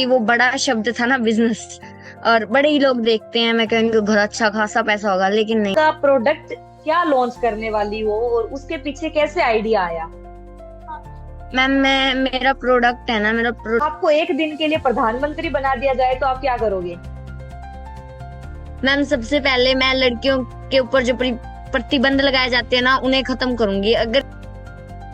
वो बड़ा शब्द था ना, बिजनेस, और बड़े ही लोग देखते हैं, मैं कहेंगे घर अच्छा खासा पैसा होगा, लेकिन नहीं। का प्रोडक्ट क्या लॉन्च करने वाली हो और उसके पीछे कैसे आइडिया आया? मैम, मैं मेरा प्रोडक्ट है ना, आपको एक दिन के लिए प्रधानमंत्री बना दिया जाए तो आप क्या करोगे? मैम सबसे पहले मैं लड़कियों के ऊपर जो प्रतिबंध लगाए जाते हैं ना, उन्हें खत्म करूंगी। अगर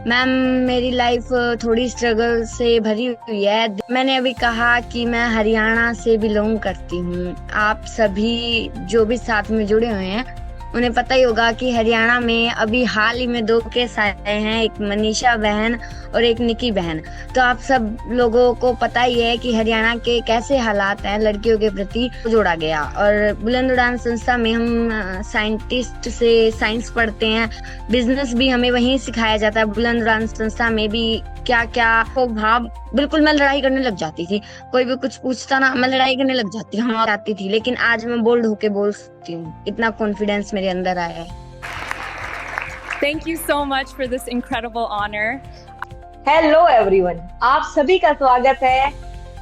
मैम, मेरी लाइफ थोड़ी स्ट्रगल से भरी हुई है। मैंने अभी कहा कि मैं हरियाणा से बिलोंग करती हूँ। आप सभी जो भी साथ में जुड़े हुए हैं उन्हें पता ही होगा कि हरियाणा में अभी हाल ही में 2 केस आए हैं, एक मनीषा बहन और एक निकी बहन। तो आप सब लोगों को पता ही है कि हरियाणा के कैसे हालात हैं लड़कियों के प्रति। जोड़ा गया और बुलंद उड़ान संस्था में हम साइंटिस्ट से साइंस पढ़ते हैं, बिजनेस भी हमें वहीं सिखाया जाता है। बुलंद उड़ान संस्था में भी क्या क्या भाव, बिल्कुल मैं लड़ाई करने लग जाती थी। कोई भी कुछ पूछता ना, मैं लड़ाई करने लग जाती हूँ, आती थी। लेकिन आज मैं बोल्ड होके बोल सकती हूँ, इतना कॉन्फिडेंस मेरे अंदर आया है। Thank you so much for this incredible honor. Hello everyone, आप सभी का स्वागत है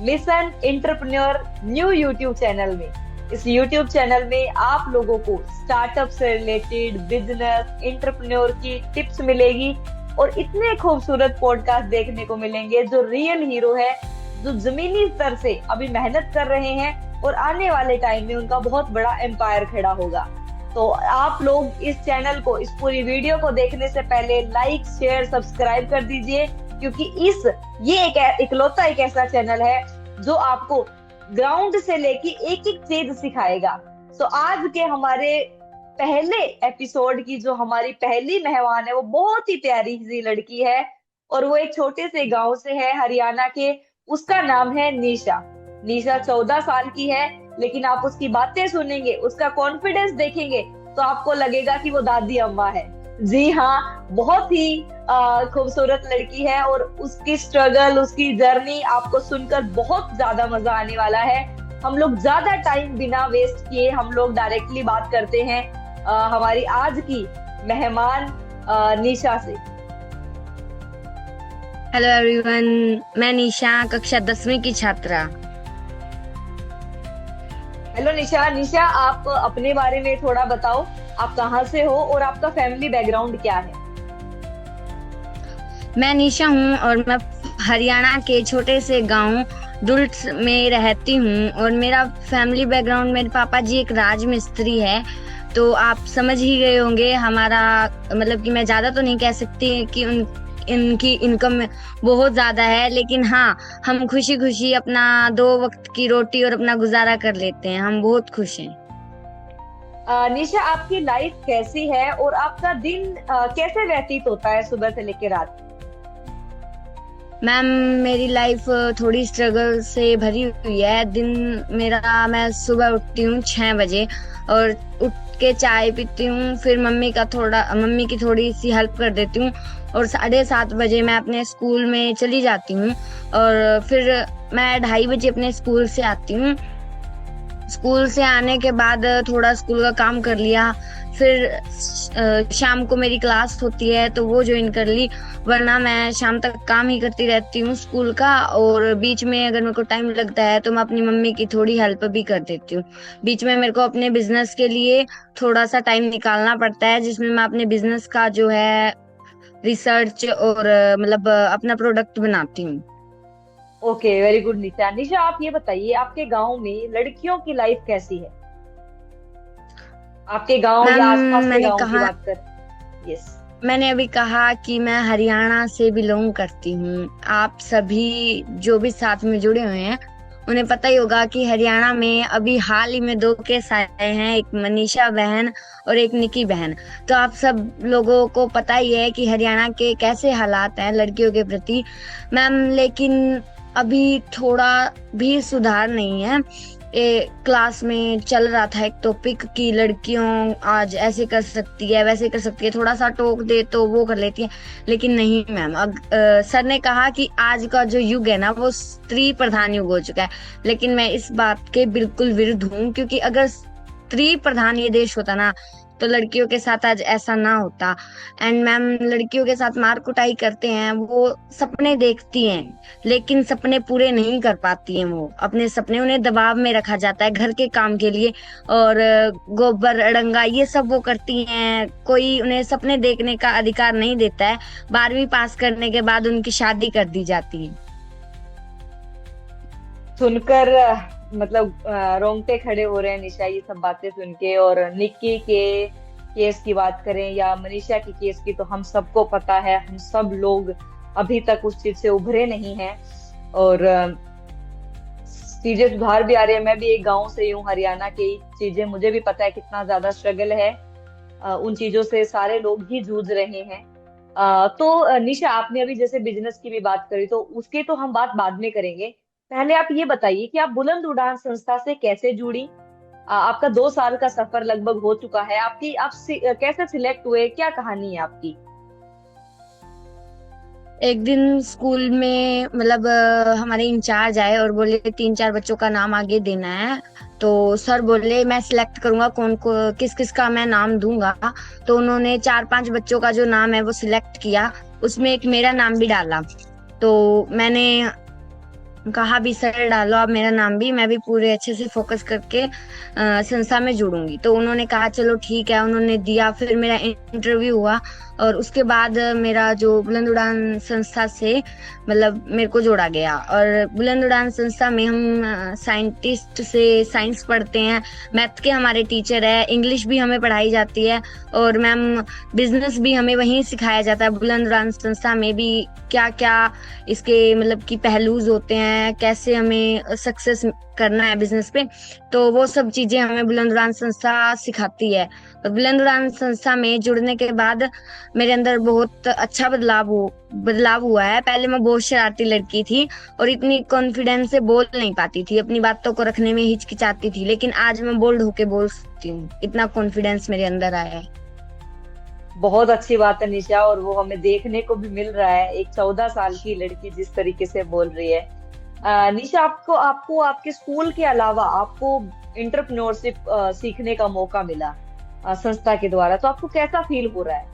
mission entrepreneur new YouTube channel में। इस यूट्यूब चैनल में आप लोगों को स्टार्टअप से रिलेटेड बिजनेस एंटरप्रेन्योर की टिप्स मिलेगी और इतने खूबसूरत पॉडकास्ट देखने को मिलेंगे जो रियल हीरो है, जो जमीनी स्तर से अभी मेहनत कर रहे हैं और आने वाले टाइम में उनका बहुत बड़ा एम्पायर खड़ा होगा। तो आप लोग इस चैनल को, इस पूरी वीडियो को देखने से पहले लाइक शेयर सब्सक्राइब कर दीजिए, क्योंकि ये इकलौता एक ऐसा चैनल है जो आपको ग्राउंड से लेके एक एक चीज सिखाएगा। तो आज के हमारे पहले एपिसोड की जो हमारी पहली मेहमान है वो बहुत ही प्यारी सी लड़की है और वो एक छोटे से गांव से है, हरियाणा के। उसका नाम है निशा। निशा 14 साल की है, लेकिन आप उसकी बातें सुनेंगे, उसका कॉन्फिडेंस देखेंगे तो आपको लगेगा कि वो दादी अम्मा है। जी हाँ, बहुत ही खूबसूरत लड़की है और उसकी स्ट्रगल, उसकी जर्नी आपको सुनकर बहुत ज्यादा मजा आने वाला है। हम लोग ज्यादा टाइम बिना वेस्ट किए हम लोग डायरेक्टली बात करते हैं हमारी आज की मेहमान निशा से। हेलो एवरीवन, मैं निशा, कक्षा 10वीं की छात्रा। हेलो निशा। निशा, आप अपने बारे में थोड़ा बताओ, आप कहाँ से हो और आपका फैमिली बैकग्राउंड क्या है? मैं निशा हूँ और मैं हरियाणा के छोटे से गांव डुल्ट में रहती हूँ और मेरा फैमिली बैकग्राउंड, मेरे पापा जी एक राजमिस्त्री है। तो आप समझ ही गए होंगे हमारा, मतलब कि मैं ज्यादा तो नहीं कह सकती कि इनकी इनकम बहुत ज्यादा है, लेकिन हाँ, हम खुशी खुशी अपना 2 वक्त की रोटी और अपना गुजारा कर लेते हैं। हम बहुत खुश हैं। निशा, आपकी लाइफ कैसी है और आपका दिन कैसे व्यतीत होता है सुबह से लेकर रात? मैम, मेरी लाइफ थोड़ी स्ट्रगल से भरी हुई है। दिन मेरा, मैं सुबह उठती हूँ 6 बजे और उठ के चाय पीती हूँ, फिर मम्मी की थोड़ी सी हेल्प कर देती हूँ और 7:30 बजे मैं अपने स्कूल में चली जाती हूँ और फिर मैं 2:30 बजे अपने स्कूल से आती हूँ। स्कूल से आने के बाद थोड़ा स्कूल का काम कर लिया, फिर शाम को मेरी क्लास होती है तो वो ज्वाइन कर ली, वरना मैं शाम तक काम ही करती रहती हूँ स्कूल का। और बीच में अगर मेरे को टाइम लगता है तो मैं अपनी मम्मी की थोड़ी हेल्प भी कर देती हूँ। बीच में मेरे को अपने बिजनेस के लिए थोड़ा सा टाइम निकालना पड़ता है, जिसमें मैं अपने बिजनेस का जो है रिसर्च और मतलब अपना प्रोडक्ट बनाती हूँ। ओके, वेरी गुड निशा। निशा, आप ये बताइए, आपके गांव में लड़कियों की लाइफ कैसी है? आपके गांव या आसपास के गांव की बात कर। यस, मैंने अभी कहा कि मैं हरियाणा से बिलोंग करती हूँ। आप सभी जो भी साथ में जुड़े हुए हैं उन्हें पता ही होगा कि हरियाणा में अभी हाल ही में 2 केस आए हैं, एक मनीषा बहन और एक निकी बहन। तो आप सब लोगों को पता ही है कि हरियाणा के कैसे हालात हैं लड़कियों के प्रति। मैम, लेकिन अभी थोड़ा भी सुधार नहीं है। क्लास में चल रहा था एक टॉपिक कि लड़कियों आज ऐसे कर सकती है, वैसे कर सकती है, थोड़ा सा टोक दे तो वो कर लेती है। लेकिन नहीं मैम, सर ने कहा कि आज का जो युग है ना वो स्त्री प्रधान युग हो चुका है। लेकिन मैं इस बात के बिल्कुल विरुद्ध हूँ, क्योंकि अगर स्त्री प्रधान ये देश होता ना तो लड़कियों के साथ आज ऐसा ना होता। एंड मैम, लड़कियों के साथ मार कुटाई करते हैं, वो सपने देखती हैं लेकिन सपने पूरे नहीं कर पाती हैं। वो अपने सपने, उन्हें दबाव में रखा जाता है घर के काम के लिए, और गोबर अड़ंगा ये सब वो करती हैं। कोई उन्हें सपने देखने का अधिकार नहीं देता है। 12वीं पास करने के बाद उनकी शादी कर दी जाती है। सुनकर मतलब रोंगटे खड़े हो रहे हैं निशा, ये सब बातें सुन के। और निक्की के केस की बात करें या मनीषा की केस की, तो हम सबको पता है, हम सब लोग अभी तक उस चीज से उभरे नहीं हैं और चीजें सुधार भी आ रही है। मैं भी एक गांव से हूँ, हरियाणा की चीजें मुझे भी पता है कितना ज्यादा स्ट्रगल है। उन चीजों से सारे लोग ही जूझ रहे हैं। तो निशा, आपने अभी जैसे बिजनेस की भी बात करी, तो उसके तो हम बात बाद में करेंगे। पहले आप ये बताइए कि आप बुलंद उड़ान संस्था से कैसे जुड़ी। आपका 2 साल का सफर लगभग हो चुका है। कैसे सिलेक्ट हुए, क्या कहानी है आपकी? एक दिन स्कूल में मतलब हमारे इंचार्ज आए और बोले 3-4 बच्चों का नाम आगे देना है। तो सर बोले मैं सिलेक्ट करूंगा कौन को, किस किस का मैं नाम दूंगा। तो उन्होंने 4-5 बच्चों का जो नाम है वो सिलेक्ट किया, उसमें एक मेरा नाम भी डाला। तो मैंने कहा भी सर डालो आप मेरा नाम भी, मैं भी पूरे अच्छे से फोकस करके संस्था में जुड़ूंगी। तो उन्होंने कहा चलो ठीक है, उन्होंने दिया। फिर मेरा इंटरव्यू हुआ और उसके बाद मेरा जो बुलंद उड़ान संस्था से मतलब मेरे को जोड़ा गया। और बुलंद उड़ान संस्था में हम साइंटिस्ट से साइंस पढ़ते हैं, मैथ के हमारे टीचर है, इंग्लिश भी हमें पढ़ाई जाती है, और मैम बिजनेस भी हमें वहीं सिखाया जाता है। बुलंद उड़ान संस्था में भी क्या क्या इसके मतलब की पहलूज होते हैं, कैसे हमें सक्सेस करना है बिजनेस पे, तो वो सब चीजें हमें बुलंद उड़ान संस्था सिखाती है। और बुलंद उड़ान संस्था में जुड़ने के बाद मेरे अंदर बहुत अच्छा बदलाव हुआ है। पहले मैं बहुत शरारती लड़की थी और इतनी कॉन्फिडेंस से बोल नहीं पाती थी, अपनी बातों को रखने में हिचकिचाती थी, लेकिन आज मैं बोल्ड होके बोल सकती हूँ। इतना कॉन्फिडेंस मेरे अंदर आया है। बहुत अच्छी बात है निशा, और वो हमें देखने को भी मिल रहा है, एक 14 साल की लड़की जिस तरीके से बोल रही है। निशा, आपको आपको आपके स्कूल के अलावा आपको एंटरप्रेन्योरशिप सीखने का मौका मिला संस्था के द्वारा, तो आपको कैसा फील हो रहा है?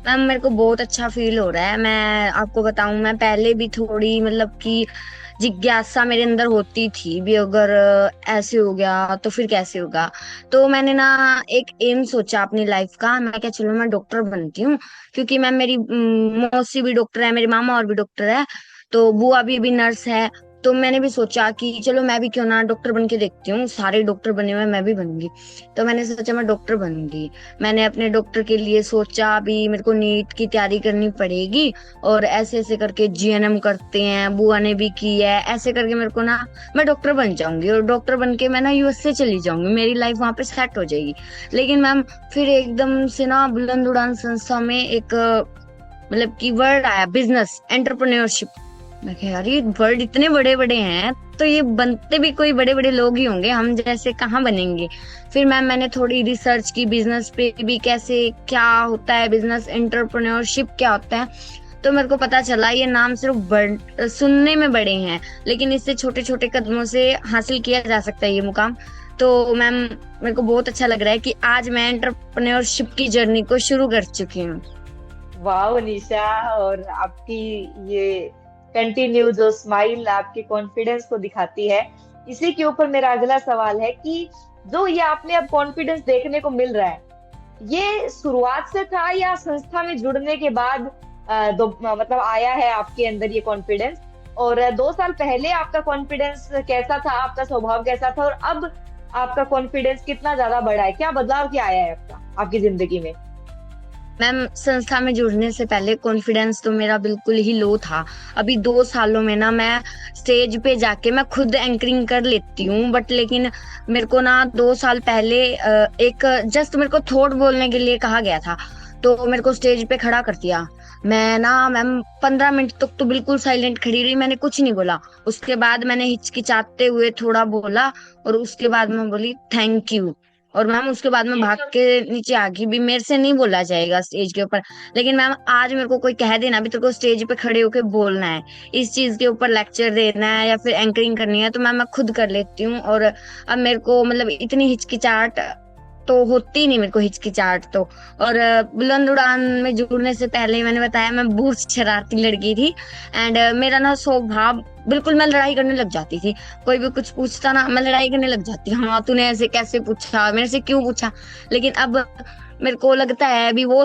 मैम, मेरे को बहुत अच्छा फील हो रहा है। मैं आपको बताऊं, मैं पहले भी थोड़ी मतलब कि जिज्ञासा मेरे अंदर होती थी भी, अगर ऐसे हो गया तो फिर कैसे होगा। तो मैंने ना एक एम सोचा अपनी लाइफ का, मैं क्या चलो मैं डॉक्टर बनती हूँ। क्योंकि मैम मेरी मौसी भी डॉक्टर है, मेरे मामा और भी डॉक्टर है, तो बुआ भी नर्स है। तो मैंने भी सोचा कि चलो मैं भी क्यों ना डॉक्टर बन के देखती हूँ, सारे डॉक्टर बने हुए मैं भी बनूंगी। तो मैंने सोचा मैं डॉक्टर बनूंगी। मैंने अपने डॉक्टर के लिए सोचा अभी मेरे को नीट की तैयारी करनी पड़ेगी, और ऐसे ऐसे करके जीएनएम करते हैं, बुआ ने भी की है, ऐसे करके मेरे को ना मैं डॉक्टर बन जाऊंगी, और डॉक्टर बन के मैं ना यूएसए चली जाऊंगी, मेरी लाइफ वहां पे सेट हो जाएगी। लेकिन मैम फिर एकदम से ना बुलंद उड़ान संस्था में एक मतलब की वर्ड आया, बिजनेस एंटरप्रेन्योरशिप। मैं कहा यार ये वर्ड इतने बड़े बड़े हैं, तो ये बनते भी कोई बड़े बड़े लोग ही होंगे, हम जैसे कहाँ बनेंगे। फिर मैंने थोड़ी रिसर्च की बिजनेस पे भी, कैसे क्या होता है बिजनेस एंटरप्रेन्योरशिप क्या होता है। तो मेरे को पता चला ये नाम सिर्फ सुनने में बड़े हैं, लेकिन इससे छोटे छोटे कदमों से हासिल किया जा सकता है ये मुकाम। तो मैम मेरे को बहुत अच्छा लग रहा है कि आज मैं एंटरप्रेन्योरशिप की जर्नी को शुरू कर चुकी हूँ। वाह निशा, और आपकी ये कंटिन्यू जो स्माइल आपके कॉन्फिडेंस को दिखाती है। इसी के ऊपर मेरा अगला सवाल है कि जो ये आपने अब कॉन्फिडेंस देखने को मिल रहा है, ये शुरुआत से था या संस्था में जुड़ने के बाद मतलब आया है आपके अंदर ये कॉन्फिडेंस? और 2 साल पहले आपका कॉन्फिडेंस कैसा था, आपका स्वभाव कैसा था, और अब आपका कॉन्फिडेंस कितना ज्यादा बढ़ा है? क्या बदलाव क्या आया है आपकी जिंदगी में? मैम, संस्था में जुड़ने से पहले कॉन्फिडेंस तो मेरा बिल्कुल ही लो था। अभी 2 सालों में ना मैं स्टेज पे जाके मैं खुद एंकरिंग कर लेती हूँ, बट लेकिन मेरे को ना 2 साल पहले एक जस्ट मेरे को थॉट बोलने के लिए कहा गया था, तो मेरे को स्टेज पे खड़ा कर दिया। मैं ना मैम 15 मिनट तक तो बिल्कुल साइलेंट खड़ी रही, मैंने कुछ नहीं बोला। उसके बाद मैंने हिचकिचाते हुए थोड़ा बोला, और उसके बाद मैं बोली थैंक यू। और मैम उसके बाद में भाग के नीचे आ गई भी, मेरे से नहीं बोला जाएगा स्टेज के ऊपर। लेकिन मैम आज मेरे को कोई कह देना भी तेरे को स्टेज पे खड़े होके बोलना है, इस चीज के ऊपर लेक्चर देना है या फिर एंकरिंग करनी है, तो मैम मैं खुद कर लेती हूँ। और अब मेरे को मतलब इतनी हिचकिचाहट तो होती नहीं मेरे को हिचकिचाहट तो। और बुलंद उड़ान में जुड़ने से पहले ही मैंने बताया मैं बहुत शरारती लड़की थी। एंड मेरा ना स्वभाव बिल्कुल, मैं लड़ाई करने लग जाती थी। कोई भी कुछ पूछता ना, मैं लड़ाई करने लग जाती, हाँ तूने ऐसे कैसे पूछा, मेरे से क्यों पूछा। लेकिन अब मेरे को लगता है अभी वो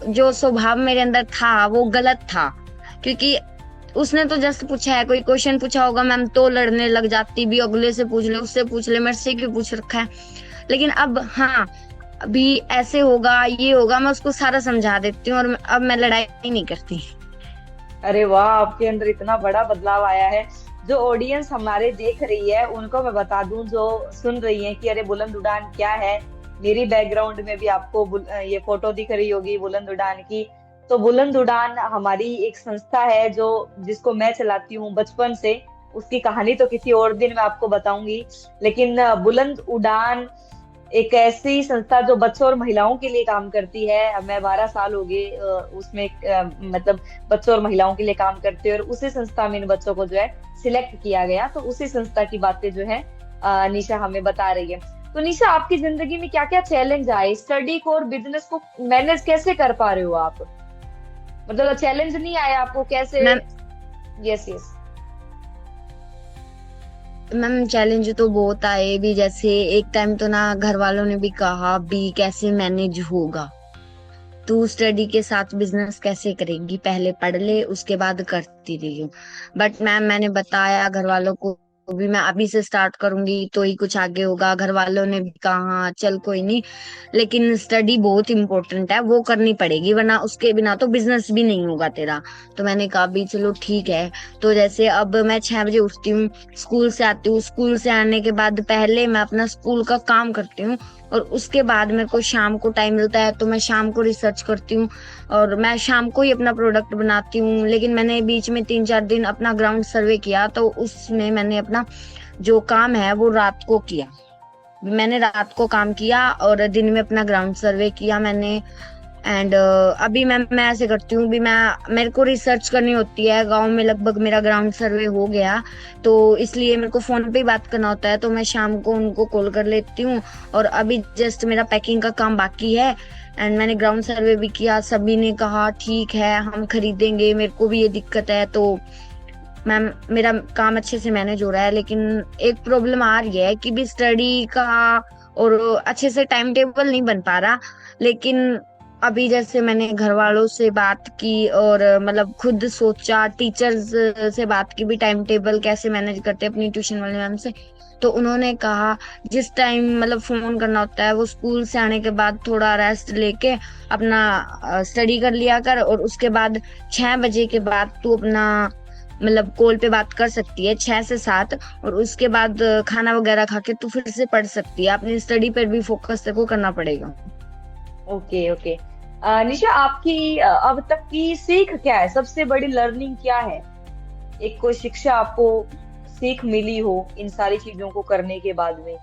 जो स्वभाव मेरे अंदर था वो गलत था, क्योंकि उसने तो जस्ट पूछा है, कोई क्वेश्चन पूछा होगा मैम तो लड़ने लग जाती भी, अगले से पूछ ले, उससे पूछ ले, मेरे से क्यों पूछ रखा है। लेकिन अब हाँ, अभी ऐसे होगा, ये होगा, मैं उसको सारा समझा देती हूँ और अब मैं लड़ाई नहीं करती। अरे वाह, आपके अंदर इतना बड़ा बदलाव आया है। जो ऑडियंस हमारे देख रही है उनको मैं बता दूं, जो सुन रही है कि अरे बुलंद उड़ान क्या है, मेरी बैकग्राउंड में भी आपको ये फोटो दिख रही होगी बुलंद उड़ान की। तो बुलंद उड़ान हमारी एक संस्था है जो जिसको मैं चलाती हूँ बचपन से। उसकी कहानी तो किसी और दिन मैं आपको बताऊंगी। लेकिन बुलंद उड़ान एक ऐसी संस्था जो बच्चों और महिलाओं के लिए काम करती है। मैं 12 साल हो गए उसमें मतलब बच्चों और महिलाओं के लिए काम करते हैं, और उसी संस्था में इन बच्चों को जो है सिलेक्ट किया गया। तो उसी संस्था की बातें जो है निशा हमें बता रही है। तो निशा, आपकी जिंदगी में क्या क्या चैलेंज आए, स्टडी को और बिजनेस को मैनेज कैसे कर पा रहे हो आप? मतलब चैलेंज नहीं आया आपको कैसे? Ma'am yes yes. Ma'am challenge तो बहुत आए भी, जैसे एक टाइम तो ना घर वालों ने भी कहा भी कैसे मैनेज होगा, तू स्टडी के साथ बिजनेस कैसे करेंगी, पहले पढ़ ले उसके बाद करती रही हो। बट मैम मैंने बताया घर वालों को भी मैं अभी से स्टार्ट करूंगी तो ही कुछ आगे होगा। घर वालों ने भी कहा हाँ चल कोई नहीं, लेकिन स्टडी बहुत इंपॉर्टेंट है, वो करनी पड़ेगी, वरना उसके बिना तो बिजनेस भी नहीं होगा तेरा। तो मैंने कहा भी चलो ठीक है। तो जैसे अब मैं 6 बजे उठती हूँ, स्कूल से आती हूँ, स्कूल से आने के बाद पहले मैं अपना स्कूल का काम करती हूँ, और उसके बाद मेरे को शाम को टाइम मिलता है तो मैं शाम को रिसर्च करती हूँ, और मैं शाम को ही अपना प्रोडक्ट बनाती हूँ। लेकिन मैंने बीच में 3-4 दिन अपना ग्राउंड सर्वे किया, तो उसमें मैंने अपना जो काम है वो रात को किया। मैंने रात को काम किया और दिन में अपना ग्राउंड सर्वे किया मैंने। एंड अभी मैं ऐसे करती हूँ भी, मैं मेरे को रिसर्च करनी होती है, गांव में लगभग मेरा ग्राउंड सर्वे हो गया, तो इसलिए मेरे को फोन पे ही बात करना होता है, तो मैं शाम को उनको कॉल कर लेती हूँ। और अभी जस्ट मेरा पैकिंग का काम बाकी है, एंड मैंने ग्राउंड सर्वे भी किया, सभी ने कहा ठीक है हम खरीदेंगे, मेरे को भी ये दिक्कत है। तो मैम मेरा काम अच्छे से मैनेज हो रहा है, लेकिन एक प्रॉब्लम आ रही है कि भी स्टडी का और अच्छे से टाइम टेबल नहीं बन पा रहा। लेकिन अभी जैसे मैंने घर वालों से बात की और मतलब खुद सोचा, टीचर्स से बात की भी टाइम टेबल कैसे मैनेज करते हैं अपनी ट्यूशन वाले मैम से, तो उन्होंने कहा जिस टाइम मतलब फोन करना होता है वो स्कूल से आने के बाद थोड़ा रेस्ट लेके अपना स्टडी कर लिया कर, और उसके बाद 6 बजे के बाद तू अपना मतलब कॉल पे बात कर सकती है 6 से 7, और उसके बाद खाना वगैरह खा के तू फिर से पढ़ सकती है। अपनी स्टडी पर भी फोकस तेरे को करना पड़ेगा। Okay okay. निशा, आपकी अब तक की सीख क्या है, सबसे बड़ी लर्निंग क्या है? एक कोई शिक्षा आपको सीख मिली हो इन सारी चीजों को करने के बाद में?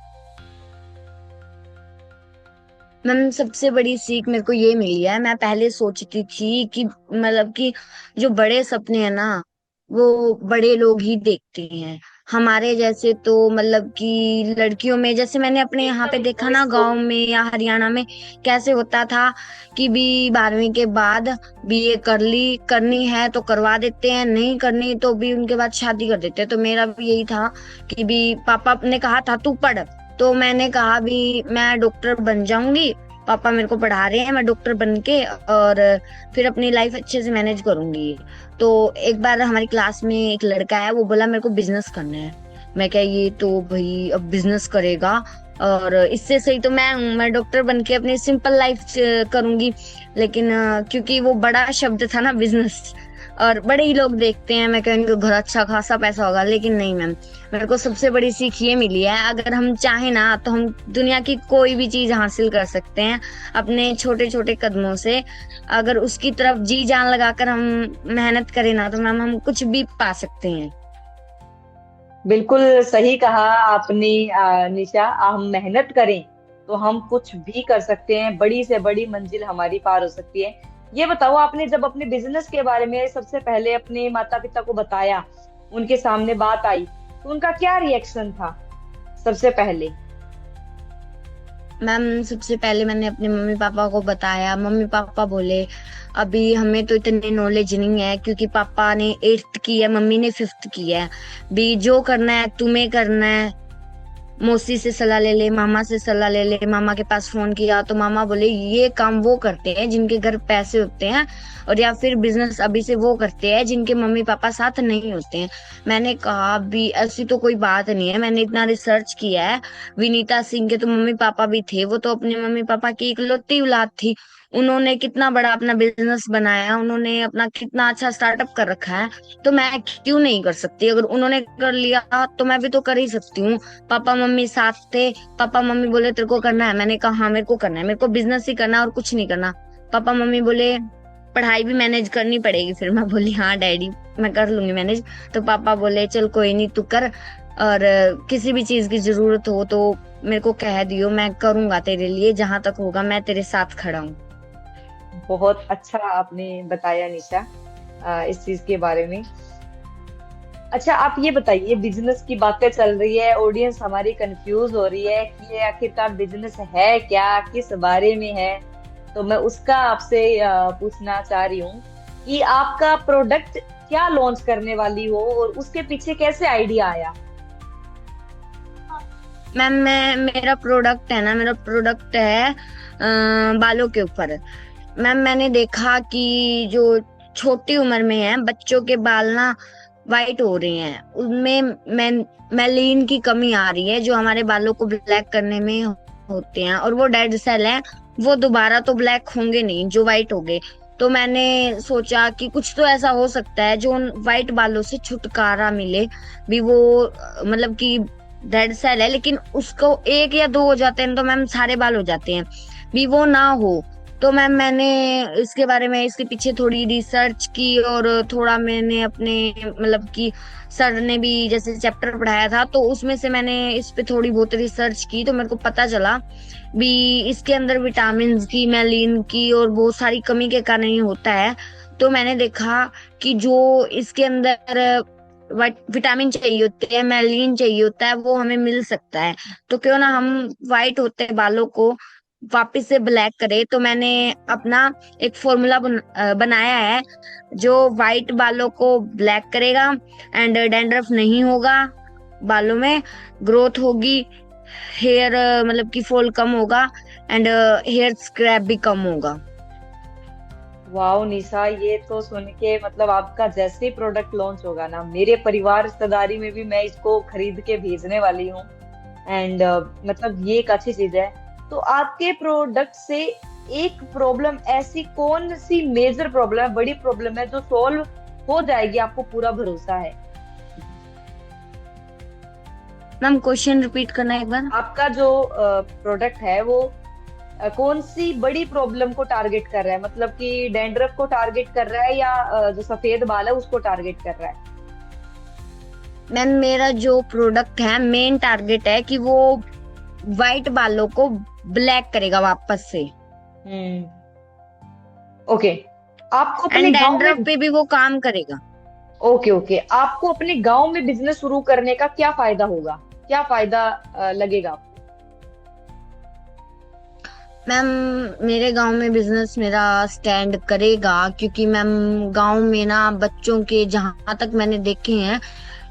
मैम सबसे बड़ी सीख मेरे को ये मिली है, मैं पहले सोचती थी कि मतलब कि जो बड़े सपने हैं ना वो बड़े लोग ही देखते हैं, हमारे जैसे तो मतलब कि लड़कियों में, जैसे मैंने अपने यहाँ पे देखा ना गांव में या हरियाणा में कैसे होता था कि भी 12वीं के बाद बीए कर ली, करनी है तो करवा देते हैं, नहीं करनी तो भी उनके बाद शादी कर देते हैं। तो मेरा भी यही था कि भी पापा ने कहा था तू पढ़, तो मैंने कहा भी मैं डॉक्टर बन जाऊंगी, पापा मेरे को पढ़ा रहे हैं, मैं डॉक्टर बन के और फिर अपनी लाइफ अच्छे से मैनेज करूंगी। तो एक बार हमारी क्लास में एक लड़का है, वो बोला मेरे को बिजनेस करना है। मैं क्या ये तो भाई अब बिजनेस करेगा, और इससे सही तो मैं हूँ, मैं डॉक्टर बन के अपनी सिंपल लाइफ करूंगी। लेकिन क्योंकि वो बड़ा शब्द था ना बिजनेस, और बड़े ही लोग देखते हैं, मैं कहेंगे घर अच्छा खासा पैसा होगा, लेकिन नहीं मैम, मेरे को सबसे बड़ी सीख ये मिली है अगर हम चाहें ना तो हम दुनिया की कोई भी चीज हासिल कर सकते हैं अपने छोटे छोटे कदमों से। अगर उसकी तरफ जी जान लगाकर हम मेहनत करें ना तो मैम हम कुछ भी पा सकते हैं। बिल्कुल सही कहा आपने निशा। हम मेहनत करें तो हम कुछ भी कर सकते हैं, बड़ी से बड़ी मंजिल हमारी पार हो सकती है। ये बताओ, आपने जब अपने बिजनेस के बारे में सबसे पहले अपने माता पिता को बताया, उनके सामने बात आई, तो उनका क्या रिएक्शन था सबसे पहले? मैम सबसे पहले मैंने अपने मम्मी पापा को बताया। मम्मी पापा बोले अभी हमें तो इतनी नॉलेज नहीं है, क्योंकि पापा ने 8th की है, मम्मी ने 5th की है। भी जो करना है तुम्हें करना है, मौसी से सलाह ले ले, मामा से सलाह ले ले। मामा के पास फोन किया तो मामा बोले ये काम वो करते हैं जिनके घर पैसे होते हैं, और या फिर बिजनेस अभी से वो करते हैं जिनके मम्मी पापा साथ नहीं होते हैं। मैंने कहा भी ऐसी तो कोई बात नहीं है, मैंने इतना रिसर्च किया है। विनीता सिंह के तो मम्मी पापा भी थे, वो तो अपने मम्मी पापा की इकलौती औलाद थी। उन्होंने कितना बड़ा अपना बिजनेस बनाया, उन्होंने अपना कितना अच्छा स्टार्टअप कर रखा है। तो मैं क्यों नहीं कर सकती? अगर उन्होंने कर लिया तो मैं भी तो कर ही सकती हूँ। पापा मम्मी साथ थे, पापा मम्मी बोले तेरे को करना है, मैंने कहा हाँ मेरे को करना है, मेरे को बिजनेस ही करना है और कुछ नहीं करना। पापा मम्मी बोले पढ़ाई भी मैनेज करनी पड़ेगी, फिर मैं बोली हाँ डैडी मैं कर लूंगी मैनेज। तो पापा बोले चल कोई नहीं तू कर, और किसी भी चीज की जरूरत हो तो मेरे को कह दियो, मैं करूंगा तेरे लिए, जहां तक होगा मैं तेरे साथ खड़ा हूँ। बहुत अच्छा आपने बताया निशा, इस चीज के बारे में। अच्छा आप ये बताइए, बिजनेस की बातें चल रही है, ऑडियंस हमारी कंफ्यूज हो रही है कि ये आखिरकार बिजनेस है क्या, किस बारे में है। तो मैं उसका आपसे पूछना चाह रही हूँ कि आपका प्रोडक्ट क्या लॉन्च करने वाली हो और उसके पीछे कैसे आइडिया आया। मैम मैं मेरा प्रोडक्ट है ना, मेरा प्रोडक्ट है बालों के ऊपर। मैम मैंने देखा कि जो छोटी उम्र में है बच्चों के बाल ना वाइट हो रहे हैं, उनमें मेलिन की कमी आ रही है, जो हमारे बालों को ब्लैक करने में होते हैं, और वो डेड सेल हैं, वो दोबारा तो ब्लैक होंगे नहीं जो वाइट हो गए। तो मैंने सोचा कि कुछ तो ऐसा हो सकता है जो उन वाइट बालों से छुटकारा मिले। भी वो मतलब कि डेड सेल है लेकिन उसको 1 या 2 हो जाते हैं तो मैम सारे बाल हो जाते हैं, भी वो ना हो। तो मैम मैंने इसके बारे में, इसके पीछे थोड़ी रिसर्च की, और थोड़ा मैंने अपने मतलब कि सर ने भी जैसे चैप्टर पढ़ाया था तो उसमें से मैंने इस पे थोड़ी बहुत रिसर्च की, तो मेरे को पता चला भी इसके अंदर विटामिन की, मेलिन की और बहुत सारी कमी के कारण ये होता है। तो मैंने देखा कि जो इसके अंदर विटामिन चाहिए होते हैं, मेलिन चाहिए होता है, वो हमें मिल सकता है। तो क्यों ना हम व्हाइट होते हैं बालों को वापस से ब्लैक करे। तो मैंने अपना एक फॉर्मूला बनाया है जो व्हाइट बालों को ब्लैक करेगा, एंड डैंड्रफ नहीं होगा, बालों में ग्रोथ होगी, हेयर मतलब कि फॉल कम होगा, एंड हेयर स्क्रैप भी कम होगा। वाह निशा, ये तो सुन के मतलब आपका जैसे ही प्रोडक्ट लॉन्च होगा ना, मेरे परिवार रिश्तेदारी में भी मैं इसको खरीद के भेजने वाली हूँ। एंड मतलब ये एक अच्छी चीज है। तो आपके प्रोडक्ट से एक प्रॉब्लम, ऐसी कौन सी मेजर प्रॉब्लम है, बड़ी प्रॉब्लम है जो सॉल्व हो जाएगी, आपको पूरा भरोसा है। मैम क्वेश्चन रिपीट करना एक बार। आपका जो प्रोडक्ट है वो कौन सी बड़ी प्रॉब्लम को टारगेट कर रहा है, मतलब कि डैंड्रफ को टारगेट कर रहा है या जो सफेद बाल है उसको टारगेट कर रहा है। मैम मेरा जो प्रोडक्ट है मेन टारगेट है कि वो व्हाइट बालों को ब्लैक करेगा वापस से। ओके, आपको अपने एंड गांव डैंड्रफ में, पे भी वो काम करेगा। ओके ओके, आपको अपने गांव में बिजनेस शुरू करने का क्या फायदा होगा, क्या फायदा लगेगा आपको। मैम मेरे गांव में बिजनेस मेरा स्टैंड करेगा, क्योंकि मैम गांव में ना बच्चों के जहां तक मैंने देखे हैं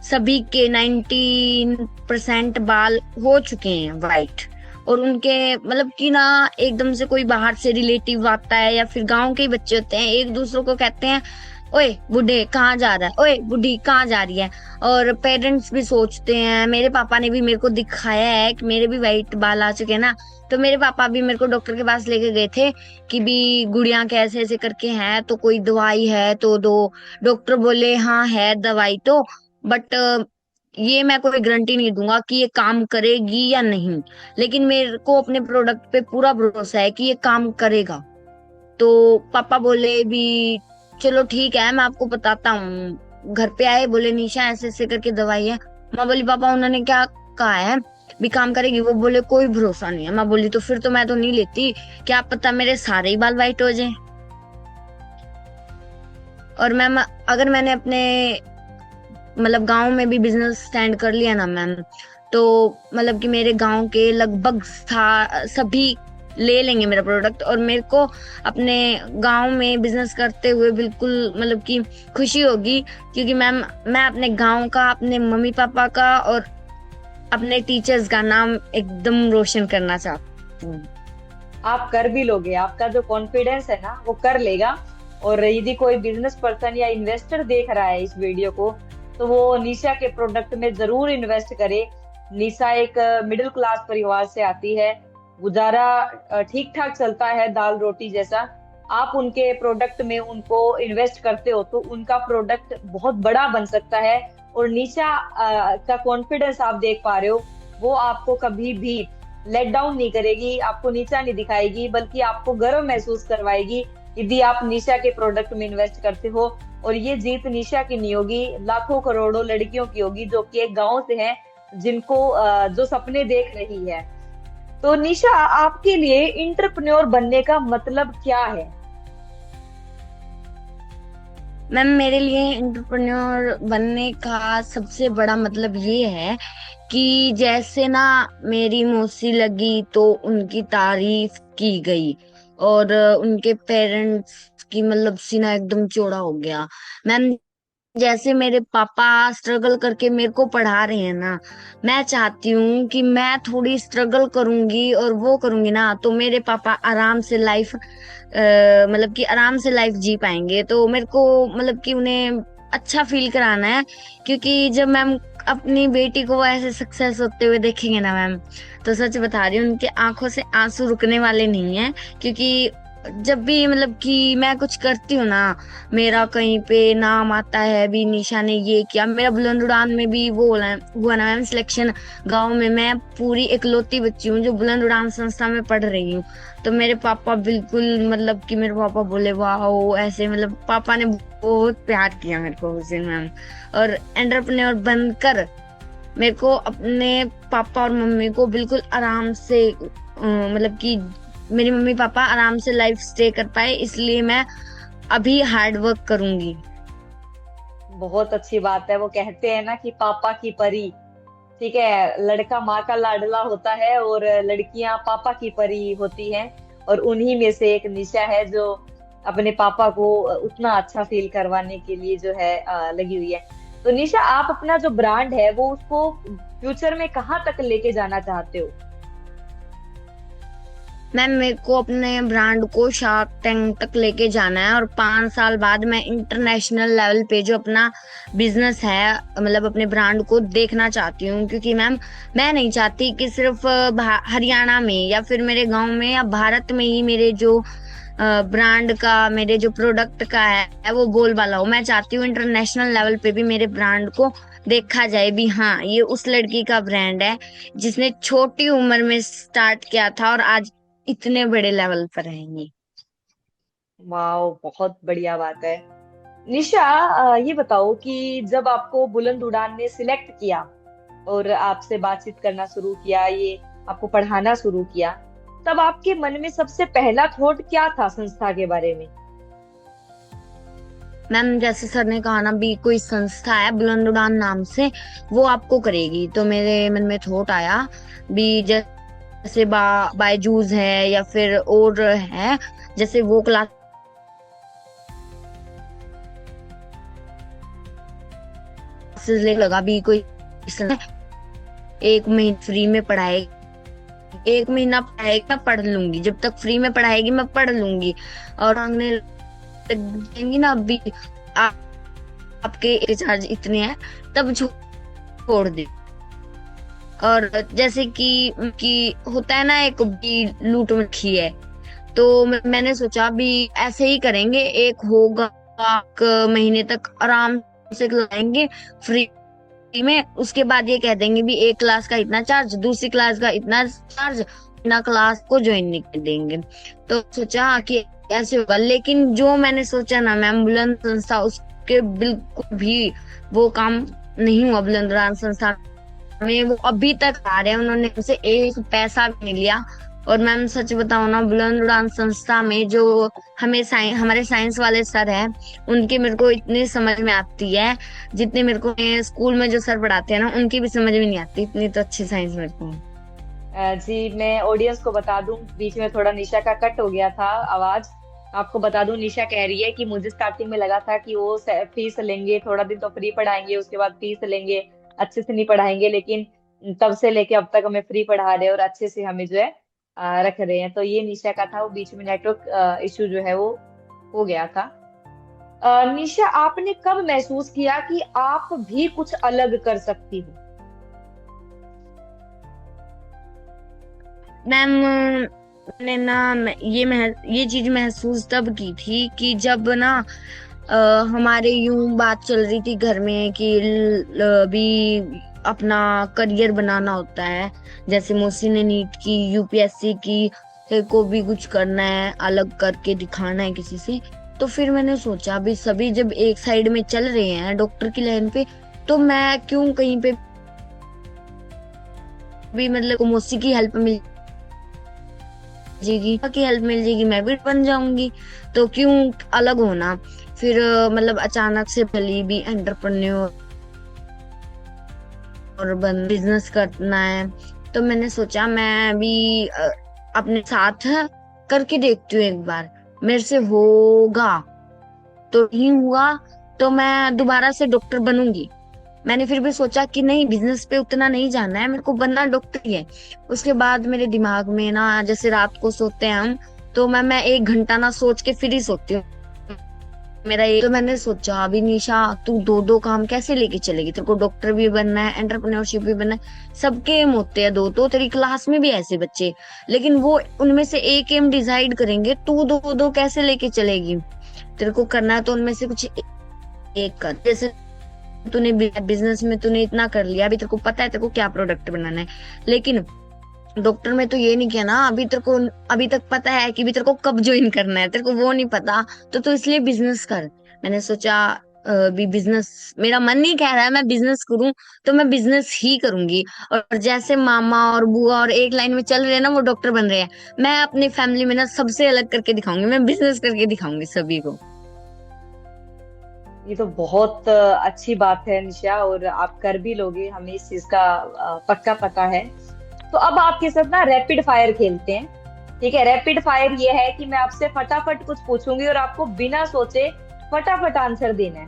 सभी के 19% बाल हो चुके हैं वाइट। और उनके मतलब कि ना एकदम से कोई बाहर से रिलेटिव आता है या फिर गांव के ही बच्चे होते हैं, एक दूसरे को कहते हैं ओए बूढ़े कहाँ जा रहा है, ओए बूढ़ी कहाँ जा रही है। और पेरेंट्स भी सोचते हैं, मेरे पापा ने भी मेरे को दिखाया है कि मेरे भी वाइट बाल आ चुके हैं ना, तो मेरे पापा भी मेरे को डॉक्टर के पास लेके गए थे कि भी गुड़िया कैसे ऐसे करके हैं तो कोई दवाई है तो दो। डॉक्टर बोले हाँ है दवाई तो, बट ये मैं कोई गारंटी नहीं दूंगा कि ये काम करेगी या नहीं, लेकिन मेरे को अपने प्रोडक्ट पे पूरा भरोसा है कि ये काम करेगा। तो पापा बोले भी चलो ठीक है मैं आपको बताता हूँ। घर पे आए, बोले निशा ऐसे ऐसे करके दवाई है। मैं बोली पापा उन्होंने क्या कहा है, भी काम करेगी? वो बोले कोई भरोसा नहीं है। मैं बोली तो फिर तो मैं तो नहीं लेती, क्या पता मेरे सारे ही बाल वाइट हो जाए। और मैम अगर मैंने अपने मतलब गांव में भी बिजनेस स्टैंड कर लिया ना मैम, तो मतलब कि मेरे गांव के लगभग सभी ले लेंगे मेरा प्रोडक्ट, और मेरे को अपने गांव में बिजनेस करते हुए बिल्कुल मतलब कि खुशी होगी, क्योंकि मैम मैं अपने गांव का, अपने मम्मी पापा का और अपने टीचर्स का नाम एकदम रोशन करना चाहती हूँ। आप कर भी लोगे, आपका जो कॉन्फिडेंस है ना वो कर लेगा। और यदि कोई बिजनेस पर्सन या इन्वेस्टर देख रहा है इस वीडियो को, तो वो निशा के प्रोडक्ट में जरूर इन्वेस्ट करे। निशा एक मिडिल क्लास परिवार से आती है, गुजारा ठीक ठाक चलता है दाल रोटी जैसा। आप उनके प्रोडक्ट में उनको इन्वेस्ट करते हो तो उनका प्रोडक्ट बहुत बड़ा बन सकता है। और निशा का कॉन्फिडेंस आप देख पा रहे हो, वो आपको कभी भी लेट डाउन नहीं करेगी, आपको नीचा नहीं दिखाएगी, बल्कि आपको गर्व महसूस करवाएगी यदि आप निशा के प्रोडक्ट में इन्वेस्ट करते हो। और ये जीत निशा की नहीं होगी, लाखों करोड़ों लड़कियों की होगी जो कि एक गांव से हैं, जिनको जो सपने देख रही है। तो निशा, आपके लिए इंटरप्रेन्योर बनने का मतलब क्या है? मैम मेरे लिए एंटरप्रेन्योर बनने का सबसे बड़ा मतलब ये है कि जैसे ना मेरी मौसी लगी तो उनकी तारीफ की गई, और उनके पेरेंट्स की मतलब सीना एकदम चौड़ा हो गया। मैम जैसे मेरे पापा स्ट्रगल करके मेरे को पढ़ा रहे हैं ना, मैं चाहती हूँ कि मैं थोड़ी स्ट्रगल करूंगी और वो करूंगी ना, तो मेरे पापा आराम से लाइफ मतलब कि आराम से लाइफ जी पाएंगे। तो मेरे को मतलब कि उन्हें अच्छा फील कराना है, क्योंकि जब मैम अपनी बेटी को वो ऐसे सक्सेस होते हुए देखेंगे ना मैम, तो सच बता रही हूँ उनके आंखों से आंसू रुकने वाले नहीं है। क्योंकि जब भी मतलब कि मैं कुछ करती हूँ ना, मेरा कहीं पे नाम आता है भी निशा ने ये किया। मेरा बुलंद उड़ान में भी वो हुआ ना मैम सिलेक्शन। गांव में मैं पूरी इकलौती बच्ची हूँ जो बुलंद उड़ान संस्था में पढ़ रही हूँ। तो मेरे पापा बिल्कुल मतलब कि मेरे पापा बोले वाह, ऐसे मतलब पापा ने बहुत प्यार किया मेरे को उस दिन मैम। और एंटरप्रेन्योर बनकर मेरे को अपने पापा और मम्मी को बिल्कुल आराम से मतलब कि मेरी मम्मी पापा आराम से लाइफ स्टे कर पाए, इसलिए मैं अभी हार्ड वर्क करूंगी। बहुत अच्छी बात है। वो कहते हैं ना कि पापा की परी, ठीक है, लड़का माँ का लाडला होता है और लड़कियां पापा की परी होती हैं। और उन्हीं में से एक निशा है जो अपने पापा को उतना अच्छा फील करवाने के लिए जो है लगी हुई है। तो निशा, आप अपना जो ब्रांड है वो उसको फ्यूचर में कहाँ तक लेके जाना चाहते हो? मैम मेरे को अपने ब्रांड को शार्क टैंक तक लेके जाना है, और 5 साल बाद मैं इंटरनेशनल लेवल पे जो अपना बिजनेस है मतलब अपने ब्रांड को देखना चाहती हूँ। क्योंकि मैम मैं नहीं चाहती कि सिर्फ हरियाणा में या फिर मेरे गांव में या भारत में ही मेरे जो ब्रांड का, मेरे जो प्रोडक्ट का है वो बोलबाला हो। मैं चाहती हूँ इंटरनेशनल लेवल पे भी मेरे ब्रांड को देखा जाए भी, हाँ ये उस लड़की का ब्रांड है जिसने छोटी उम्र में स्टार्ट किया था और आज इतने बड़े लेवल पर रहेंगी। वाह, बहुत बढ़िया बात है। निशा, ये बताओ कि जब आपको बुलंद उड़ान ने सिलेक्ट किया और आपसे बातचीत करना शुरू किया, ये आपको पढ़ाना शुरू किया, तब आपके मन में सबसे पहला थॉट क्या था संस्था के बारे में? मैम जैसे सर ने कहा ना भी कोई संस्था है बुलंद उड़ान नाम से, वो आपको करेगी, तो मेरे मन में थॉट आया भी जैसे बायजूस है या फिर और है, जैसे वो क्लास लगा भी कोई 1 महीना फ्री में पढ़ाएगी, 1 महीना पढ़ाएगी मैं पढ़ लूंगी, जब तक फ्री में पढ़ाएगी मैं पढ़ लूंगी। और मांगने देंगी ना अभी आपके चार्ज इतने हैं, तब छोड़ दे। और जैसे कि होता है ना एक लूट मक्खी है, तो मैंने सोचा भी ऐसे ही करेंगे, एक होगा 1 महीने तक आराम से लाएंगे फ्री में, उसके बाद ये कह देंगे भी एक क्लास का इतना चार्ज, दूसरी क्लास का इतना चार्ज, बिना क्लास को ज्वाइन नहीं कर देंगे। तो सोचा कि ऐसे होगा, लेकिन जो मैंने सोचा ना मैम बुलंद संस्था, उसके बिल्कुल भी वो काम नहीं हुआ। बुलंद संस्था में वो अभी तक आ रहे हैं, उन्होंने हमसे एक पैसा भी नहीं लिया, और मैम सच बताऊं ना, बुलंद उड़ान संस्था में जो हमारे साइंस वाले सर हैं, उनकी मेरे को इतनी समझ में आती है जितनी मेरे को स्कूल में जो सर पढ़ाते हैं ना, उनकी भी समझ में नहीं आती, इतनी तो अच्छी साइंस मेरे को। जी, मैं ऑडियंस को बता दूं, बीच में थोड़ा निशा का कट हो गया था आवाज। आपको बता दूं, निशा कह रही है कि मुझे स्टार्टिंग में लगा था कि वो फीस लेंगे, थोड़ा दिन तो फ्री पढ़ाएंगे, उसके बाद फीस लेंगे, अच्छे से नहीं पढ़ाएंगे, लेकिन तब से लेके अब तक हमें फ्री पढ़ा रहे हैं और अच्छे से हमें जो है रख रहे हैं। तो ये निशा का था, वो बीच में नेटवर्क इशू जो है वो हो गया था। निशा, आपने कब महसूस किया कि आप भी कुछ अलग कर सकती हो? मैम मैंने ना ये चीज महसूस तब की थी कि जब ना हमारे यूं बात चल रही थी घर में कि भी अपना करियर बनाना होता है, जैसे मौसी ने नीट की, यूपीएससी की, तेरे को भी कुछ करना है, अलग करके दिखाना है किसी से। तो फिर मैंने सोचा भी सभी जब एक साइड में चल रहे हैं डॉक्टर की लाइन पे, तो मैं क्यों कहीं पे भी, मतलब मौसी की हेल्प मिल जाएगी, की हेल्प मिल जाएगी, मैं भी बन जाऊंगी, तो क्यों अलग होना। फिर मतलब अचानक से भली भी एंटरप्रेन्योर और बिजनेस करना है, तो मैंने सोचा मैं भी अपने साथ करके देखती हूँ एक बार, मेरे से होगा तो नहीं हुआ तो मैं दोबारा से डॉक्टर बनूंगी। मैंने फिर भी सोचा कि नहीं, बिजनेस पे उतना नहीं जाना है, मेरे को बनना डॉक्टर ही है। उसके बाद मेरे दिमाग में ना, जैसे रात को सोते हैं हम, तो मैं 1 घंटा ना सोच के फिर ही सोती हूँ। मेरा ये तो मैंने सोचा, अभी निशा तू दो दो काम कैसे लेके चलेगी, तेरे को डॉक्टर भी बनना है, एंटरप्रेन्योरशिप भी बनना है, सबके एम होते हैं दो दो, तेरी क्लास में भी ऐसे बच्चे, लेकिन वो उनमें से एक एम डिसाइड करेंगे, तू दो दो कैसे लेके चलेगी। तेरे को करना है तो उनमें से कुछ एक कर। जैसे तूने बिजनेस में तूने इतना कर लिया, अभी तेरे को पता है तेरे को क्या प्रोडक्ट बनाना है, लेकिन डॉक्टर में तो ये नहीं किया ना, अभी तेरे को अभी तक पता है कि भी तेरे को कब ज्वाइन करना है, तेरे को वो नहीं पता, तो इसलिए बिजनेस कर। मैंने सोचा भी बिजनेस, मेरा मन नहीं कह रहा है मैं बिजनेस करूं, तो मैं बिजनेस ही करूंगी। और जैसे मामा और बुआ और एक लाइन में चल रहे हैं ना, वो डॉक्टर बन रहे हैं, मैं अपनी फैमिली में ना सबसे अलग करके दिखाऊंगी, मैं बिजनेस करके दिखाऊंगी सभी को। ये तो बहुत अच्छी बात है निशा, और आप कर भी लोगे, हमें इस चीज का पक्का पता है। तो अब आपके साथ ना रैपिड फायर खेलते हैं, ठीक है? रैपिड फायर ये है कि मैं आपसे फटाफट कुछ पूछूंगी और आपको बिना सोचे फटाफट आंसर देना है,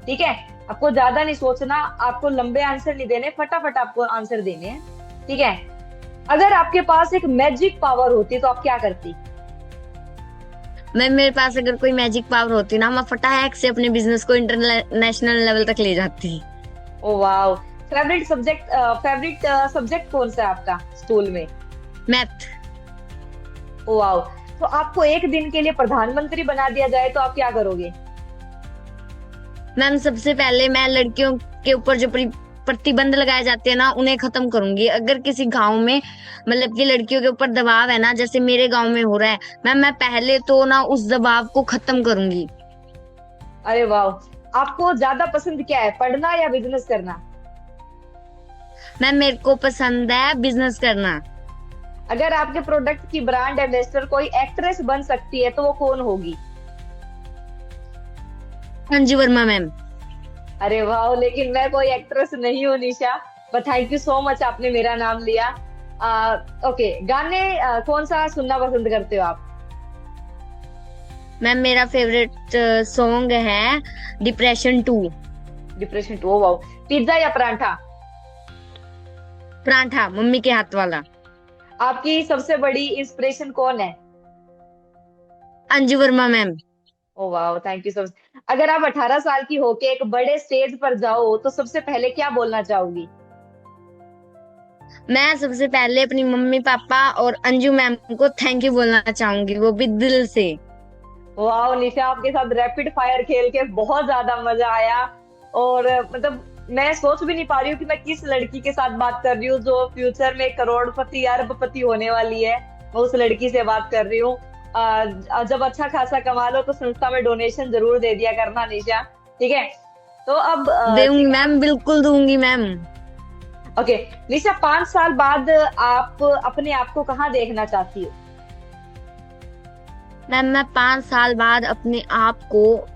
ठीक है? आपको ज्यादा नहीं सोचना, आपको लंबे आंसर नहीं देने, फटाफट आपको आंसर देने हैं, ठीक है? अगर आपके पास एक मैजिक पावर होती तो आप क्या करती? मेरे पास अगर कोई मैजिक पावर होती ना, मैं फटाक से अपने बिजनेस को इंटरनेशनल लेवल तक ले जाती। Oh wow! फेवरेट सब्जेक्ट कौन सा है आपका स्कूल में? मैथ। Oh wow! तो आपको एक दिन के लिए प्रधानमंत्री बना दिया जाए तो आप क्या करोगे? मैम सबसे पहले मैं लड़कियों के ऊपर जो प्रतिबंध लगाए जाते हैं ना, उन्हें खत्म करूंगी। अगर किसी गांव में मतलब कि लड़कियों के ऊपर दबाव है ना, जैसे मेरे गांव में हो रहा है, मैं पहले तो ना उस दबाव को खत्म करूंगी। अरे वाह! आपको ज्यादा पसंद क्या है, पढ़ना या बिजनेस करना? मैम मेरे को पसंद है बिजनेस करना। अगर आपके प्रोडक्ट की ब्रांड एम्बेसडर कोई एक्ट्रेस बन सकती है तो वो कौन होगी? अंजू वर्मा मैम। अरे वाह! लेकिन मैं कोई एक्ट्रेस नहीं हूँ Nisha, but thank you so much, आपने मेरा नाम लिया। ओके, गाने कौन सा सुनना पसंद करते हो आप? मैम मेरा फेवरेट सॉन्ग है डिप्रेशन 2। डिप्रेशन 2, वाह! पिज्जा या परांठा? परांठा, मम्मी के हाथ वाला। आपकी सबसे बड़ी इंस्पिरेशन कौन है? अंजू वर्मा मैम। ओ वाह, थैंक यू सो मच। अगर आप 18 साल की होके एक बड़े स्टेज पर जाओ तो सबसे पहले क्या बोलना चाहोगी? मैं सबसे पहले अपनी मम्मी पापा और अंजू मैम को थैंक यू बोलना चाहूंगी, वो भी दिल से। वाह निशा, आपके साथ रैपिड फायर खेल के बहुत ज्यादा मजा आया, और मतलब मैं सोच भी नहीं पा रही हूँ कि मैं किस लड़की के साथ बात कर रही हूँ जो फ्यूचर में करोड़पति अरबपति होने वाली है। मैं उस लड़की से बात कर रही हूँ। जब अच्छा खासा कमा लो तो संस्था में डोनेशन जरूर दे दिया करना निशा, ठीक है? तो अब दूंगी मैम, बिल्कुल दूंगी मैम। ओके निशा, 5 साल बाद आप अपने आप को कहाँ देखना चाहती हो? मैम मैं 5 साल बाद अपने आप को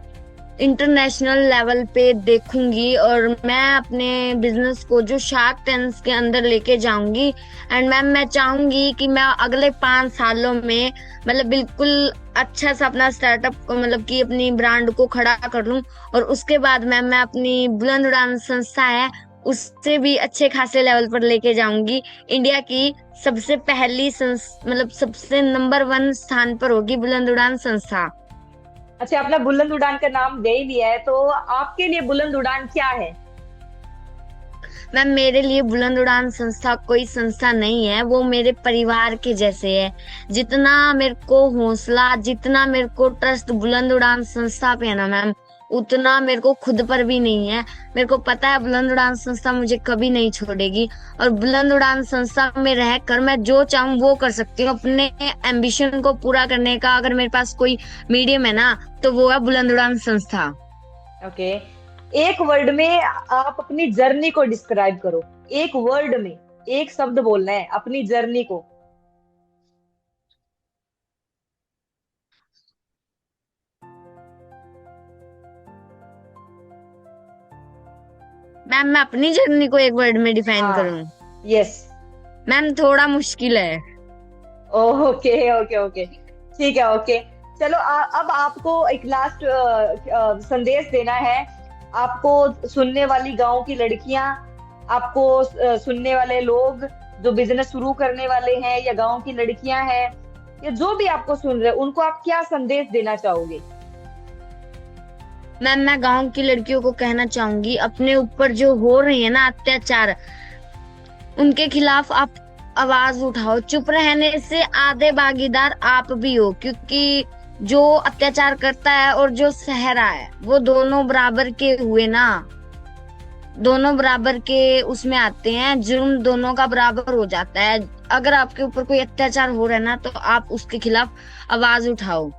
इंटरनेशनल लेवल पे देखूंगी और मैं अपने बिजनेस को जो शार्क टैंक्स के अंदर लेके जाऊंगी। एंड मैम मैं चाहूंगी कि मैं अगले 5 सालों में मतलब बिल्कुल अच्छा सा अपना स्टार्टअप मतलब कि अपनी ब्रांड को खड़ा कर लूं। और उसके बाद मैम मैं अपनी बुलंद उड़ान संस्था है उससे भी अच्छे खासे लेवल पर लेके जाऊंगी। इंडिया की सबसे पहली मतलब सबसे नंबर 1 स्थान पर होगी बुलंद उड़ान संस्था। अच्छा, अपना बुलंद उड़ान का नाम दे ही लिया है, तो आपके लिए बुलंद उड़ान क्या है? मैम मेरे लिए बुलंद उड़ान संस्था कोई संस्था नहीं है, वो मेरे परिवार के जैसे है। जितना मेरे को हौसला, जितना मेरे को ट्रस्ट बुलंद उड़ान संस्था पे है ना मैम, उतना मेरे को खुद पर भी नहीं है। मेरे को पता है बुलंद उड़ान संस्था मुझे कभी नहीं छोड़ेगी और बुलंद उड़ान संस्था में रहकर मैं जो चाहूँ वो कर सकती हूँ। अपने एम्बिशन को पूरा करने का अगर मेरे पास कोई मीडियम है ना तो वो है बुलंद उड़ान संस्था। ओके, एक वर्ड में आप अपनी जर्नी को डिस्क्राइब करो। एक वर्ड में एक शब्द बोलना है अपनी जर्नी को। मैम मैं अपनी जर्नी को एक वर्ड में डिफाइन करूँ? यस। मैम थोड़ा मुश्किल है। ओके ओके ओके, ठीक है। ओके चलो, अब आपको एक लास्ट संदेश देना है। आपको सुनने वाली गांव की लड़कियां, आपको सुनने वाले लोग जो बिजनेस शुरू करने वाले हैं, या गांव की लड़कियां हैं, या जो भी आपको सुन रहे हैं, उनको आप क्या संदेश देना चाहोगे? मैम मैं गांव की लड़कियों को कहना चाहूंगी, अपने ऊपर जो हो रही है ना अत्याचार, उनके खिलाफ आप आवाज उठाओ। चुप रहने से आधे भागीदार आप भी हो, क्योंकि जो अत्याचार करता है और जो सह रहा है वो दोनों बराबर के हुए ना, दोनों बराबर के उसमें आते हैं, जुर्म दोनों का बराबर हो जाता है। अगर आपके ऊपर कोई अत्याचार हो रहा है ना तो आप उसके खिलाफ आवाज उठाओ।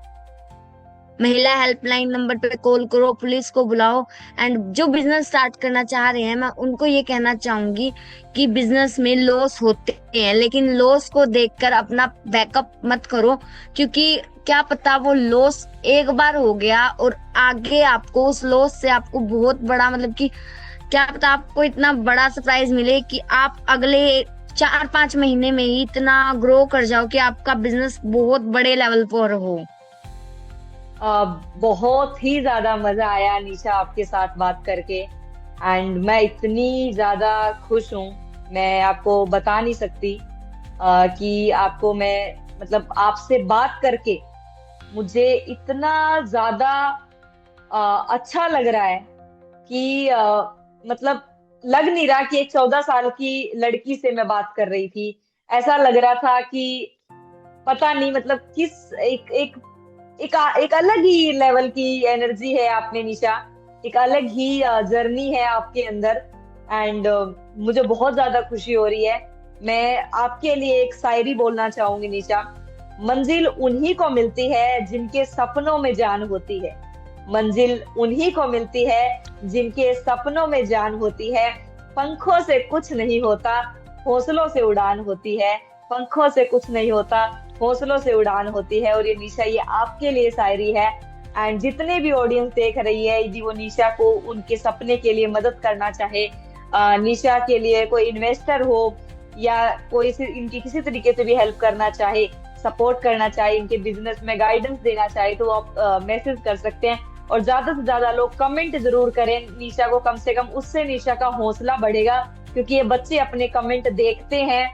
महिला हेल्पलाइन नंबर पे कॉल करो, पुलिस को बुलाओ। एंड जो बिजनेस स्टार्ट करना चाह रहे हैं मैं उनको ये कहना चाहूंगी कि बिजनेस में लॉस होते हैं, लेकिन लॉस को देखकर अपना बैकअप मत करो, क्योंकि क्या पता वो लॉस एक बार हो गया और आगे आपको उस लॉस से आपको बहुत बड़ा मतलब कि क्या पता आपको इतना बड़ा सरप्राइज मिले कि आप अगले 4-5 महीने में ही इतना ग्रो कर जाओ कि आपका बिजनेस बहुत बड़े लेवल पर हो। बहुत ही ज्यादा मजा आया निशा आपके साथ बात करके। एंड मैं इतनी ज्यादा खुश हूँ, मैं आपको बता नहीं सकती कि आपको मैं मतलब आपसे बात करके मुझे इतना ज्यादा अच्छा लग रहा है कि मतलब लग नहीं रहा कि एक 14 साल की लड़की से मैं बात कर रही थी। ऐसा लग रहा था कि पता नहीं मतलब किस एक अलग ही लेवल की एनर्जी है आप में निशा, एक अलग ही जर्नी है आपके अंदर। एंड मुझे बहुत ज्यादा खुशी हो रही है। मैं आपके लिए एक शायरी बोलना चाहूंगी निशा। मंजिल उन्हीं को मिलती है जिनके सपनों में जान होती है। मंजिल उन्हीं को मिलती है जिनके सपनों में जान होती है। पंखों से कुछ नहीं होता, हौसलों से उड़ान होती है। पंखों से कुछ नहीं होता, हौसलों से उड़ान होती है। और ये निशा, ये आपके लिए शायरी है। एंड जितने भी ऑडियंस देख रही है, यदि वो निशा को उनके सपने के लिए मदद करना चाहे, निशा के लिए कोई इन्वेस्टर हो या कोई इनकी किसी तरीके से भी हेल्प करना चाहे, सपोर्ट करना चाहे, इनके बिजनेस में गाइडेंस देना चाहे, तो आप मैसेज कर सकते हैं। और ज्यादा से ज्यादा लोग कमेंट जरूर करें निशा को, कम से कम उससे निशा का हौसला बढ़ेगा। क्योंकि ये बच्चे अपने कमेंट देखते हैं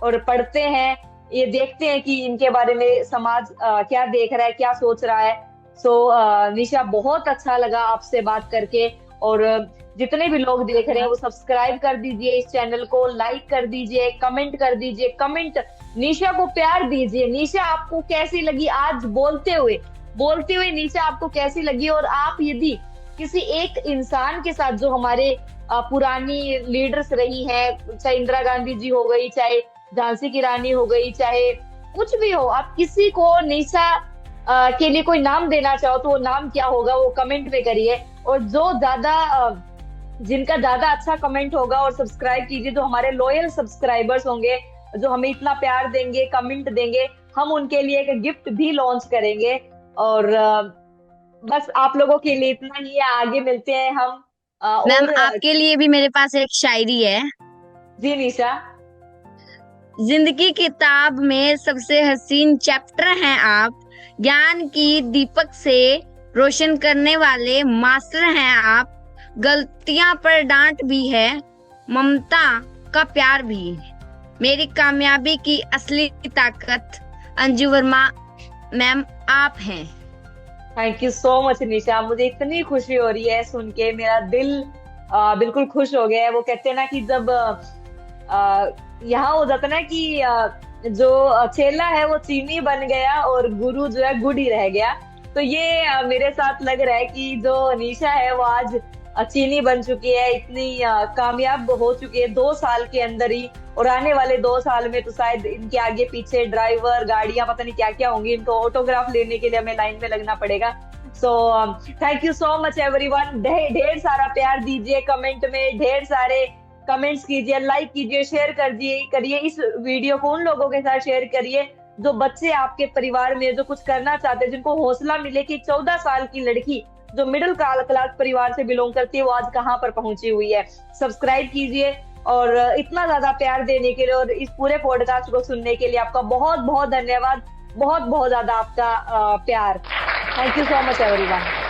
और पढ़ते हैं, ये देखते हैं कि इनके बारे में समाज क्या देख रहा है, क्या सोच रहा है। सो निशा, बहुत अच्छा लगा आपसे बात करके। और जितने भी लोग देख रहे हैं वो सब्सक्राइब कर दीजिए इस चैनल को, लाइक कर दीजिए, कमेंट कर दीजिए। कमेंट निशा को प्यार दीजिए। निशा आपको कैसी लगी आज बोलते हुए निशा आपको कैसी लगी? और आप यदि किसी एक इंसान के साथ, जो हमारे पुरानी लीडर्स रही हैं, चाहे इंदिरा गांधी जी हो गई, चाहे झांसी की रानी हो गई, चाहे कुछ भी हो, आप किसी को निशा के लिए कोई नाम देना चाहो तो वो नाम क्या होगा वो कमेंट में करिए। और जो ज्यादा जिनका ज्यादा अच्छा कमेंट होगा, और सब्सक्राइब कीजिए जो हमारे लॉयल सब्सक्राइबर्स होंगे, जो हमें इतना प्यार देंगे, कमेंट देंगे, हम उनके लिए एक गिफ्ट भी लॉन्च करेंगे। और बस आप लोगों के लिए इतना ही है, आगे मिलते हैं हम। मैम और आपके लिए भी मेरे पास एक शायरी है। जी निशा। जिंदगी किताब में सबसे हसीन चैप्टर हैं आप, ज्ञान की दीपक से रोशन करने वाले मास्टर हैं आप। गलतियां पर डांट भी है, ममता का प्यार भी। मेरी कामयाबी की असली ताकत अंजू वर्मा मैम आप हैं। थैंक यू सो मच निशा, मुझे इतनी खुशी हो रही है सुन के, मेरा दिल बिल्कुल खुश हो गया है। वो कहते हैं ना कि जब यहाँ हो जाता ना कि जो चेला है वो चीनी बन गया और गुरु जो है गुड़ ही रह गया। तो ये मेरे साथ लग रहा है कि जो निशा है वो आज चीनी बन चुकी है, इतनी कामयाब हो चुकी है 2 साल के अंदर ही। और आने वाले 2 साल में तो शायद इनके आगे पीछे ड्राइवर, गाड़ियां, पता नहीं क्या क्या होंगी। इनको ऑटोग्राफ लेने के लिए हमें लाइन में लगना पड़ेगा। So thank you so much everyone. ढेर सारा प्यार दीजिए, कमेंट में ढेर सारे कमेंट्स कीजिए, लाइक कीजिए, शेयर करिए इस वीडियो को, उन लोगों के साथ शेयर करिए जो बच्चे आपके परिवार में जो कुछ करना चाहते हैं, जिनको हौसला मिले कि 14 साल की लड़की जो मिडिल क्लास परिवार से बिलोंग करती है वो आज कहाँ पर पहुंची हुई है। सब्सक्राइब कीजिए, और इतना ज्यादा प्यार देने के लिए और इस पूरे पॉडकास्ट को सुनने के लिए आपका बहुत बहुत धन्यवाद। बहुत बहुत ज्यादा आपका प्यार। Thank you so much everyone.